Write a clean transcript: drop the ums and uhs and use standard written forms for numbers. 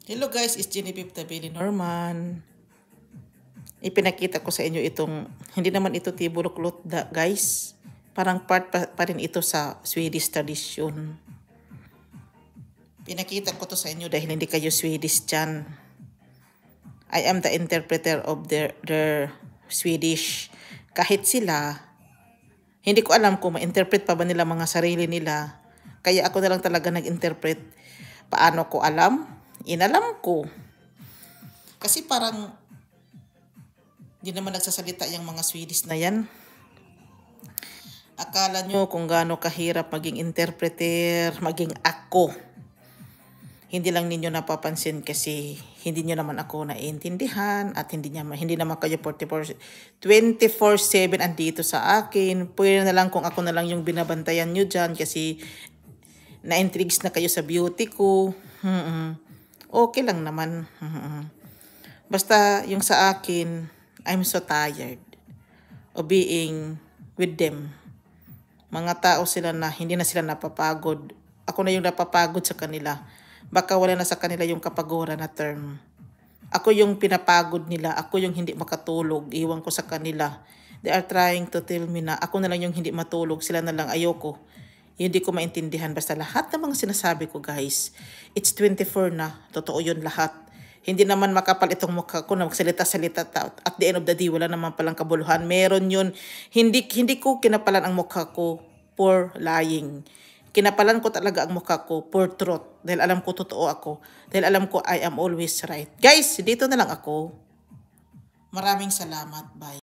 Hello guys, it's Genevieve Tabili Norman. Ipinakita ko sa inyo itong, hindi naman ito tibuluklot guys. Parang part pa rin ito sa Swedish tradition. Pinakita ko to sa inyo dahil hindi kayo Swedish dyan. I am the interpreter of their Swedish. Kahit sila, hindi ko alam kung ma-interpret pa ba nila mga sarili nila. Kaya ako na lang talaga nag-interpret. Paano ko alam? Inalam ko. Kasi parang hindi naman nagsasalita yung mga Swedish na yan. Akala nyo kung gaano kahirap maging interpreter, maging ako. Hindi lang ninyo napapansin kasi hindi nyo naman ako naiintindihan at hindi naman kayo 24/7 andito sa akin. Pwede na lang kung ako na lang yung binabantayan nyo dyan kasi na-intrigues na kayo sa beauty ko. Okay lang naman. Basta yung sa akin, I'm so tired of being with them. Mga tao sila na hindi na sila napapagod. Ako na yung napapagod sa kanila. Baka wala na sa kanila yung kapaguran na term. Ako yung pinapagod nila. Ako yung hindi makatulog. Iwan ko sa kanila. They are trying to tell me na ako na lang yung hindi matulog. Sila na lang ayoko. Hindi ko maintindihan. Basta lahat ng mga sinasabi ko guys, it's 24 na. Totoo yun lahat. Hindi naman makapal itong mukha ko na magsalita-salita. At the end of the day, wala naman palang kabuluhan. Meron yun. Hindi ko kinapalan ang mukha ko for lying. Kinapalan ko talaga ang mukha ko for truth. Dahil alam ko totoo ako. Dahil alam ko I am always right. Guys, dito na lang ako. Maraming salamat. Bye.